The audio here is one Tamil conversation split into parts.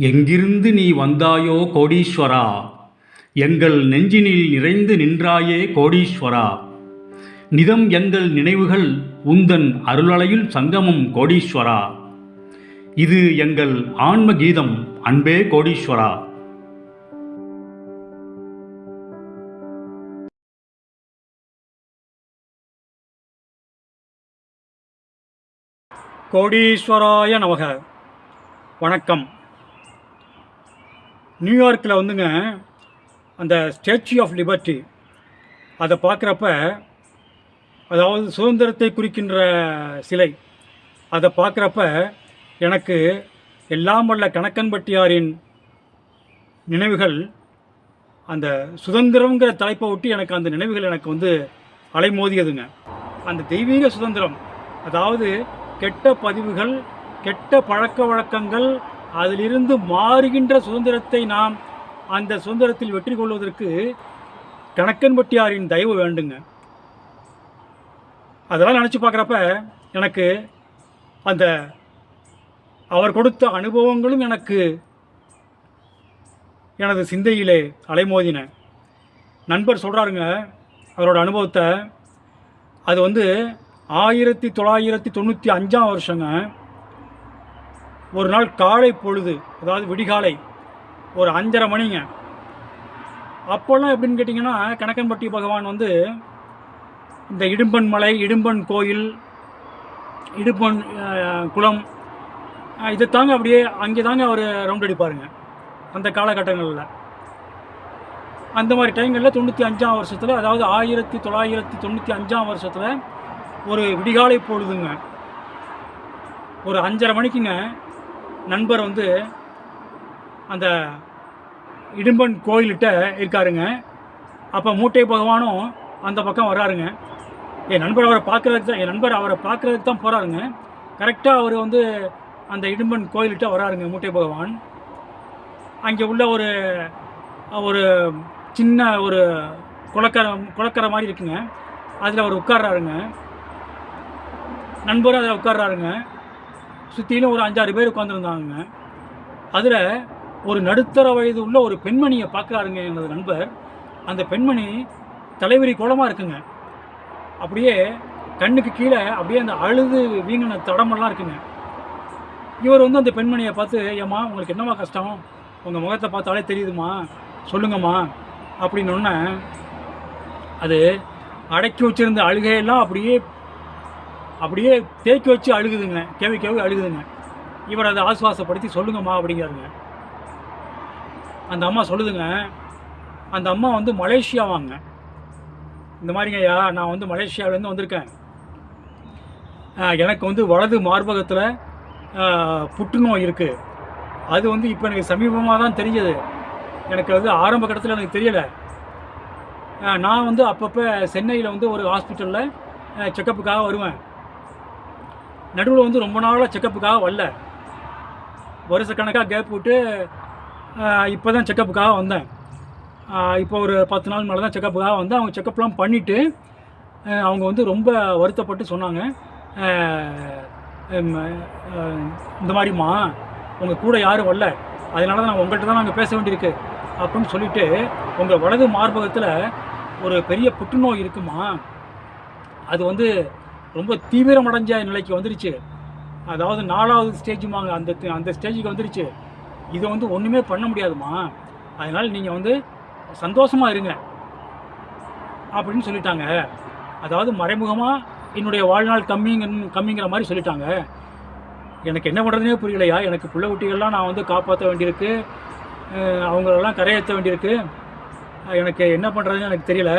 எங்கிருந்து நீ வந்தாயோ கோடீஸ்வரா, எங்கள் நெஞ்சினில் நிறைந்து நின்றாயே கோடீஸ்வரா. நிதம் எங்கள் நினைவுகள் உந்தன் அருளலையில் சங்கமம் கோடீஸ்வரா. இது எங்கள் ஆன்ம கீதம் அன்பே கோடீஸ்வரா. கோடீஸ்வராய நமக. வணக்கம். நியூயார்க்கில் வந்துங்க அந்த ஸ்டாச்சு ஆஃப் லிபர்ட்டி அதை பார்க்குறப்ப, அதாவது சுதந்திரத்தை குறிக்கின்ற சிலை, அதை பார்க்குறப்ப எனக்கு எல்லாம் வல்ல கணக்கன்பட்டியாரின் நினைவுகள், அந்த சுதந்திரங்கிற தலைப்பை ஒட்டி எனக்கு அந்த நினைவுகள் எனக்கு வந்து அலைமோதியதுங்க. அந்த தெய்வீக சுதந்திரம், அதாவது கெட்ட பதிவுகள், கெட்ட பழக்க வழக்கங்கள், அதிலிருந்து மாறுகின்ற சுதந்திரத்தை நாம் அந்த சுதந்திரத்தில் வெற்றி கொள்வதற்கு கணக்கன்பட்டியாரின் தயவு வேண்டுங்க. அதெல்லாம் நினச்சி பார்க்குறப்ப எனக்கு அந்த அவர் கொடுத்த அனுபவங்களும் எனக்கு எனது சிந்தையிலே அலைமோதின. நண்பர் சொல்கிறாருங்க அவரோட அனுபவத்தை. அது வந்து 1995 வருஷங்க. ஒரு நாள் காலை பொழுது, அதாவது விடிகாலை ஒரு 5:30 மணிங்க. அப்போல்லாம் எப்படின்னு கேட்டிங்கன்னா, கணக்கன்பட்டி பகவான் வந்து இந்த இடும்பன் மலை, இடும்பன் கோயில், இடும்பன் குளம், இதை தாங்க அப்படியே அங்கே தாங்க அவர் ரவுண்ட் அடிப்பாருங்க அந்த காலகட்டங்களில். அந்த மாதிரி டைங்களில் 95 வருஷத்தில், அதாவது 1995 வருஷத்தில் ஒரு விடிகாலை பொழுதுங்க, ஒரு 5:30 மணிக்குங்க, நண்பர் வந்து அந்த இடும்பன் கோயில்கிட்ட இருக்காருங்க. அப்போ மூட்டை பகவானும் அந்த பக்கம் வர்றாருங்க. என் நண்பர் அவரை பார்க்குறதுக்கு தான் போகிறாருங்க. கரெக்டாக அவர் வந்து அந்த இடும்பன் கோயில்கிட்ட வராருங்க மூட்டை பகவான். அங்கே உள்ள ஒரு சின்ன ஒரு குளக்கரை மாதிரி இருக்குங்க, அதில் அவர் உட்கார்றாருங்க. நண்பரும் அதில் உட்கார்றாருங்க. சுற்றிலும் ஒரு 5-6 பேர் உட்காந்துருந்தாங்க. அதில் ஒரு நடுத்தர வயது உள்ள ஒரு பெண்மணியை பார்க்குறாருங்க எனது நண்பர். அந்த பெண்மணி தலைவிரி கோலமாக இருக்குங்க. அப்படியே கண்ணுக்கு கீழே அப்படியே அந்த அழுது வீங்கின தடமெல்லாம் இருக்குங்க. இவர் வந்து அந்த பெண்மணியை பார்த்து, ஏம்மா உங்களுக்கு என்னம்மா கஷ்டம், உங்கள் முகத்தை பார்த்தாலே தெரியுதுமா, சொல்லுங்கம்மா அப்படின்னொன்னே, அது அடக்கி வச்சுருந்த அழுகையெல்லாம் அப்படியே தேக்கி வச்சு அழுகுதுங்க, கேவி அழுகுதுங்க. இவர் அதை ஆசுவாசப்படுத்தி, சொல்லுங்கம்மா அப்படிங்கிறாருங்க. அந்த அம்மா சொல்லுதுங்க, அந்த அம்மா வந்து மலேசியாவாங்க. இந்த மாதிரிங்க ஐயா, நான் வந்து மலேசியாவிலேருந்து வந்திருக்கேன். எனக்கு வந்து வலது மார்பகத்தில் புற்றுநோய் இருக்குது. அது வந்து இப்போ எனக்கு சமீபமாக தான் தெரிஞ்சது. எனக்கு வந்து ஆரம்ப கட்டத்தில் எனக்கு தெரியலை. நான் வந்து அப்பப்போ சென்னையில் வந்து ஒரு ஹாஸ்பிட்டலில் செக்கப்புக்காக வருவேன். நடுவில் வந்து ரொம்ப நாளாக செக்கப்புக்காக வரல. வருஷக்கணக்காக கேப் விட்டு இப்போ தான் செக்கப்புக்காக வந்தேன். இப்போ ஒரு 10 நாள் மேலே தான் செக்கப்புக்காக வந்தேன். அவங்க செக்கப்லாம் பண்ணிவிட்டு அவங்க வந்து ரொம்ப வருத்தப்பட்டு சொன்னாங்க, இந்த மாதிரிம்மா உங்கள் கூட யாரும் வரல, அதனால தான் உங்கள்கிட்ட தான் நாங்கள் பேச வேண்டியிருக்கு அப்படின்னு சொல்லிவிட்டு, உங்கள் வலது மார்பகத்தில் ஒரு பெரிய புற்றுநோய் இருக்குமா, அது வந்து ரொம்ப தீவிரமடைஞ்ச நிலைக்கு வந்துருச்சு, அதாவது 4வது ஸ்டேஜுமாங்க, அந்த ஸ்டேஜுக்கு வந்துருச்சு. இதை வந்து ஒன்றுமே பண்ண முடியாதுமா, அதனால் நீங்கள் வந்து சந்தோஷமாக இருங்க அப்படின்னு சொல்லிட்டாங்க. அதாவது மறைமுகமாக என்னுடைய வாழ்நாள் கம்மிங்கிற மாதிரி சொல்லிட்டாங்க. எனக்கு என்ன பண்ணுறதுனே புரியலையா. எனக்கு பிள்ளை குட்டிகள்லாம் நான் வந்து காப்பாற்ற வேண்டியிருக்கு, அவங்களெல்லாம் கரையேற்ற வேண்டியிருக்கு. எனக்கு என்ன பண்ணுறதுன்னு எனக்கு தெரியல.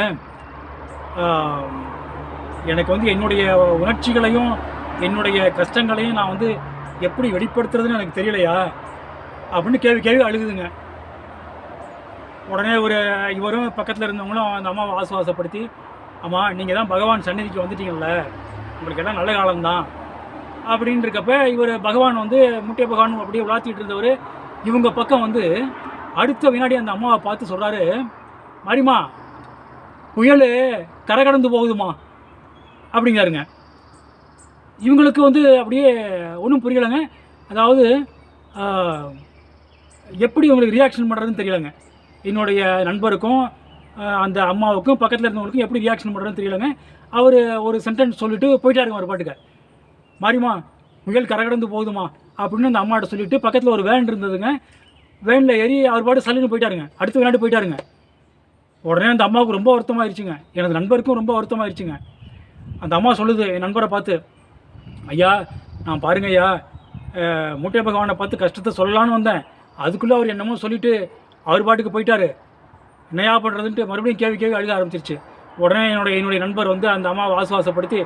எனக்கு வந்து என்னுடைய உணர்ச்சிகளையும் என்னுடைய கஷ்டங்களையும் நான் வந்து எப்படி வெளிப்படுத்துறதுன்னு எனக்கு தெரியலையா அப்படின்னு கேள்வி அழுகுதுங்க. உடனே இவரும் பக்கத்தில் இருந்தவங்களும் அந்த அம்மாவை ஆசுவாசப்படுத்தி, அம்மா நீங்கள் தான் பகவான் சந்நிதிக்கு வந்துட்டீங்கல்ல, உங்களுக்கு எல்லாம் நல்ல காலம்தான் அப்படின்னு இருக்கப்ப, இவர் பகவான் வந்து மூட்டை பகவான் அப்படியே விளாத்திட்டு இருந்தவர் இவங்க பக்கம் வந்து அடுத்த வினாடி அந்த அம்மாவை பார்த்து சொல்கிறாரு, மாரிமா புயல் கரை கடந்து போகுதுமா அப்படிங்காருங்க. இவங்களுக்கு வந்து அப்படியே ஒன்றும் புரியலைங்க. அதாவது எப்படி உங்களுக்கு ரியாக்ஷன் பண்ணுறதுன்னு தெரியலங்க. என்னுடைய நண்பருக்கும் அந்த அம்மாவுக்கும் பக்கத்தில் இருந்தவங்களுக்கும் எப்படி ரியாக்ஷன் பண்ணுறதுன்னு தெரியலங்க. அவர் ஒரு சென்டென்ஸ் சொல்லிட்டு போயிட்டாருங்க ஒரு பாட்டுக்கு. மாரிமா புயல் கரகடந்து போகுதுமா அப்படின்னு அந்த அம்மாட்ட சொல்லிவிட்டு பக்கத்தில் ஒரு வேன் இருந்ததுங்க. வேனில் ஏறி அவர் பாட்டு சல்லுன்னு போயிட்டாருங்க. அடுத்து விளையாண்டு போயிட்டாருங்க. உடனே அந்த அம்மாவுக்கு ரொம்ப வருத்தமாகிடுச்சுங்க. எனது நண்பருக்கும் ரொம்ப வருத்தமாகிடுச்சுங்க. அந்த அம்மா சொல்லுது என் நண்பரை பார்த்து, ஐயா நான் பாருங்க ஐயா, மூட்டை பகவானை பார்த்து கஷ்டத்தை சொல்லலான்னு வந்தேன். அதுக்குள்ளே அவர் என்னமோ சொல்லிவிட்டு அவர் பாட்டுக்கு போயிட்டாரு. என்னையா பண்ணுறதுன்ட்டு மறுபடியும் கேள்வி அழுக ஆரம்பிச்சிருச்சு. உடனே என்னுடைய நண்பர் வந்து அந்த அம்மாவை ஆசுவாசப்படுத்தி,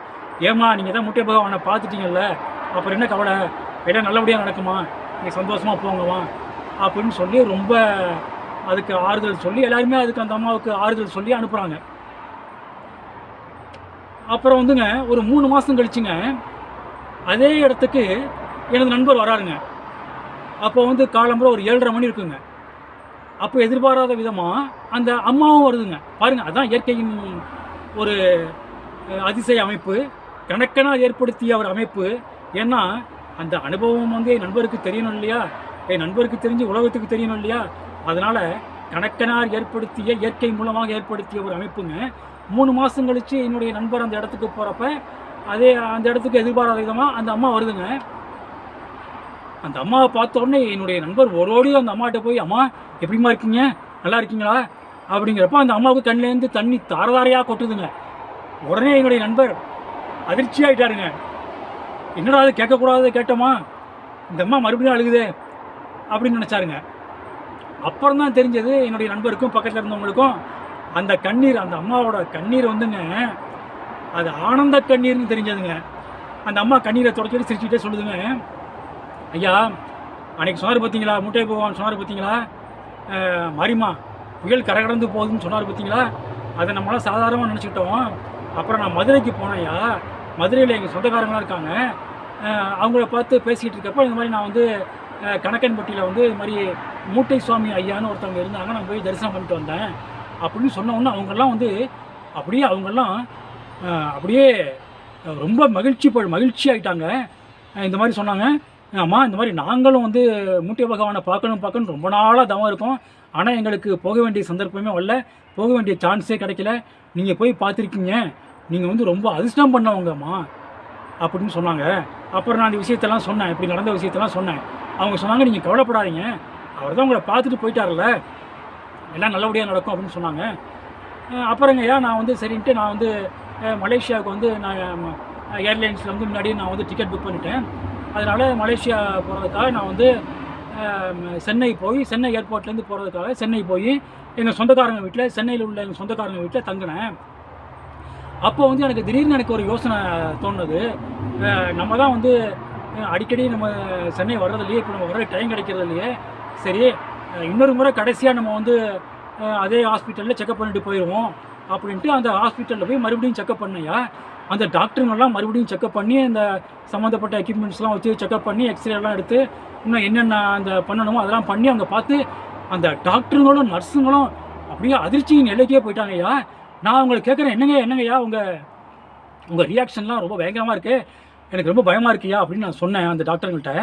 ஏம்மா நீங்கள் தான் மூட்டை பகவானை பார்த்துட்டீங்கல்ல, அப்புறம் என்ன கவலை, எல்லாம் நல்லபடியாக நடக்குமா, நீங்கள் சந்தோஷமாக போங்கம்மா அப்படின்னு சொல்லி ரொம்ப அதுக்கு ஆறுதல் சொல்லி எல்லாருமே அதுக்கு அந்த அம்மாவுக்கு ஆறுதல் சொல்லி அனுப்புகிறாங்க. அப்புறம் வந்துங்க ஒரு 3 மாதம் கழிச்சுங்க அதே இடத்துக்கு எனது நண்பர் வராருங்க. அப்போ வந்து காலம்புற ஒரு 7:30 மணி இருக்குங்க. அப்போ எதிர்பாராத விதமாக அந்த அம்மாவும் வருதுங்க. பாருங்கள், அதுதான் இயற்கையின் ஒரு அதிசய அமைப்பு, கணக்கனாக ஏற்படுத்திய ஒரு அமைப்பு. ஏன்னா அந்த அனுபவம் வந்து என் நண்பருக்கு தெரியணும் இல்லையா, என் நண்பருக்கு தெரிஞ்சு உலகத்துக்கு தெரியணும் இல்லையா, அதனால் கணக்கனார் ஏற்படுத்திய இயற்கை மூலமாக ஏற்படுத்திய ஒரு அமைப்புங்க. 3 மாதம் கழித்து என்னுடைய நண்பர் அந்த இடத்துக்கு போகிறப்ப அந்த இடத்துக்கு எதிர்பாராத விதமாக அந்த அம்மா வருதுங்க. அந்த அம்மாவை பார்த்த உடனே என்னுடைய நண்பர் ஓடி அந்த அம்மாட்ட போய், அம்மா எப்படிமா இருக்கீங்க, நல்லா இருக்கீங்களா அப்படிங்கிறப்ப அந்த அம்மாவுக்கு கண்ணிலேருந்து தண்ணி தாரதாரையாக கொட்டுதுங்க. உடனே என்னுடைய நண்பர் அதிர்ச்சி ஆகிட்டாருங்க. என்னடா அது கேட்கக்கூடாது கேட்டோமா, இந்த அம்மா மறுபடியும் அழுகுதே அப்படின்னு நினச்சாருங்க. அப்புறம் தான் தெரிஞ்சது என்னுடைய நண்பருக்கும் பக்கத்தில் இருந்தவங்களுக்கும் அந்த கண்ணீர், அந்த அம்மாவோட கண்ணீர் வந்துங்க அது ஆனந்த கண்ணீர்னு தெரிஞ்சதுங்க. அந்த அம்மா கண்ணீரை தொடச்சிட்டு சிரிச்சுக்கிட்டே சொல்லுதுங்க, ஐயா அன்றைக்கி சொன்னார் பார்த்தீங்களா, மூட்டை பகவான் சொன்னார் பார்த்தீங்களா, மாரிமா புயல் கரகடந்து போகுதுன்னு சொன்னார் பார்த்தீங்களா, அதை நம்மளாம் சாதாரணமாக நினச்சிக்கிட்டோம். அப்புறம் நான் மதுரைக்கு போனேன்யா, மதுரையில் எங்கள் சொந்தக்காரங்களாம் இருக்காங்க, அவங்கள பார்த்து பேசிக்கிட்டு இருக்கப்போ இந்த மாதிரி நான் வந்து கணக்கன்பட்டியில் வந்து இது மாதிரி மூட்டை சுவாமி ஐயான்னு ஒருத்தவங்க இருந்தாங்க, நான் போய் தரிசனம் பண்ணிட்டு வந்தேன் அப்படின்னு சொன்னோன்னே அவங்கெல்லாம் வந்து அவங்கெல்லாம் அப்படியே ரொம்ப மகிழ்ச்சி ஆகிட்டாங்க. இந்த மாதிரி சொன்னாங்க, அம்மா இந்த மாதிரி நாங்களும் வந்து மூட்டை பகவானை பார்க்கணும் ரொம்ப நாளாக தவம் இருக்கோம், ஆனால் எங்களுக்கு போக வேண்டிய சந்தர்ப்பமே வரல, போக வேண்டிய சான்ஸே கிடைக்கல, நீங்கள் போய் பார்த்துருக்கீங்க, நீங்கள் வந்து ரொம்ப அதிர்ஷ்டம் பண்ணவங்கம்மா அப்படின்னு சொன்னாங்க. அப்புறம் நான் அந்த விஷயத்தெல்லாம் சொன்னேன், இப்படி நடந்த விஷயத்தெல்லாம் சொன்னேன். அவங்க சொன்னாங்க, நீங்கள் கவலைப்படாதீங்க, அவர் தான் உங்களை பார்த்துட்டு போயிட்டார்ல, எல்லாம் நல்லபடியாக நடக்கும் அப்படின்னு சொன்னாங்க. அப்புறங்க நான் வந்து சரின்ட்டு நான் வந்து மலேசியாவுக்கு வந்து நான் ஏர்லைன்ஸில் வந்து முன்னாடி நான் வந்து டிக்கெட் புக் பண்ணிட்டேன். அதனால் மலேசியா போகிறதுக்காக நான் வந்து சென்னை ஏர்போர்ட்லேருந்து போகிறதுக்காக சென்னை போய் எங்கள் சொந்தக்காரங்க வீட்டில், சென்னையில் உள்ள எங்கள் சொந்தக்காரங்க வீட்டில் தங்கினேன். அப்போ வந்து எனக்கு திடீர்னு ஒரு யோசனை தோணுது, நம்ம தான் வந்து அடிக்கடி நம்ம சென்னை வர்றதுலையே, இப்போ நம்ம வர டைம் கிடைக்கிறது இல்லையே, சரி இன்னொரு முறை கடைசியாக நம்ம வந்து அதே ஹாஸ்பிட்டலில் செக்கப் பண்ணிட்டு போயிடுவோம் அப்படின்ட்டு அந்த ஹாஸ்பிட்டலில் போய் மறுபடியும் செக்கப் பண்ணையா. அந்த டாக்டருங்கெல்லாம் மறுபடியும் செக்கப் பண்ணி அந்த சம்மந்தப்பட்ட எக்யூப்மெண்ட்ஸ்லாம் வச்சு செக்கப் பண்ணி எக்ஸ்ரேலாம் எடுத்து இன்னும் என்னென்ன அந்த பண்ணணுமோ அதெல்லாம் பண்ணி அங்கே பார்த்து அந்த டாக்டருங்களும் நர்ஸுங்களும் அப்படியே அதிர்ச்சியின் எல்லைக்கே போயிட்டாங்கய்யா. நான் அவங்களை கேட்குறேன், என்னங்கய்யா உங்கள் ரியாக்ஷன்லாம் ரொம்ப பயங்கரமாக இருக்குது, எனக்கு ரொம்ப பயமாக இருக்குயா அப்படின்னு நான் சொன்னேன் அந்த டாக்டருங்கள்கிட்ட.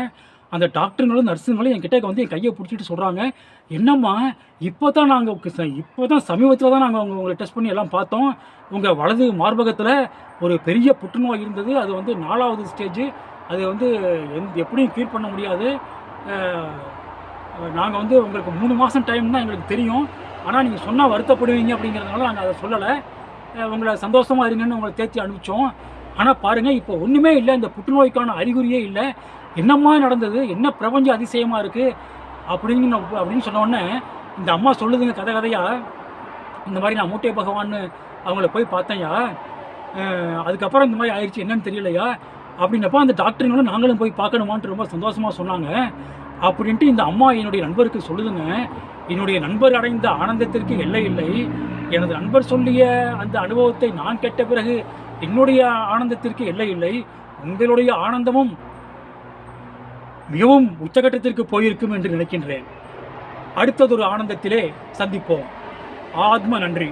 அந்த டாக்டருங்களும் நர்ஸுங்களும் என் கிட்டே வந்து என் கையை பிடிச்சிட்டு சொல்கிறாங்க, என்னம்மா இப்போ தான் சமீபத்தில் தான் நாங்கள் உங்களை டெஸ்ட் பண்ணி எல்லாம் பார்த்தோம், உங்கள் வலது மார்பகத்தில் ஒரு பெரிய புற்றுநோய் இருந்தது, அது வந்து 4வது ஸ்டேஜ், அது வந்து எப்படியும் க்யூர் பண்ண முடியாது, நாங்கள் வந்து உங்களுக்கு 3 மாதம் டைம் தான் எங்களுக்கு தெரியும், ஆனால் நீங்கள் சொன்னால் வருத்தப்படுவீங்க அப்படிங்கிறதுனால நாங்கள் அதை சொல்லலை, உங்களை சந்தோஷமாக இருங்கன்னு உங்களை தேர்ச்சி அனுப்பிச்சோம். ஆனால் பாருங்கள் இப்போ ஒன்றுமே இல்லை, இந்த புற்றுநோய்க்கான அறிகுறியே இல்லை, என்னம்மா நடந்தது, என்ன பிரபஞ்ச அதிசயமாக இருக்குது அப்படின்னு சொன்னோடனே இந்த அம்மா சொல்லுதுங்க கதையாக, இந்த மாதிரி நான் மூட்டை பகவான்னு அவங்கள போய் பார்த்தேன்யா, அதுக்கப்புறம் இந்த மாதிரி ஆயிடுச்சு, என்னன்னு தெரியலையா அப்படின்னப்போ அந்த டாக்டருங்களும் நாங்களும் போய் பார்க்கணுமான்ட்டு ரொம்ப சந்தோஷமாக சொன்னாங்க அப்படின்ட்டு இந்த அம்மா என்னுடைய நண்பருக்கு சொல்லுதுங்க. என்னுடைய நண்பர் அடைந்த ஆனந்தத்திற்கு எல்லை இல்லை, எனது நண்பர் சொல்லிய அந்த அனுபவத்தை நான் கேட்ட பிறகு என்னுடைய ஆனந்தத்திற்கு எல்லை இல்லை, உங்களுடைய ஆனந்தமும் மிகவும் உச்சகட்டத்திற்கு போயிருக்கும் என்று நினைக்கின்றேன். அடுத்ததொரு ஆனந்தத்திலே சந்திப்போம். ஆத்ம நன்றி.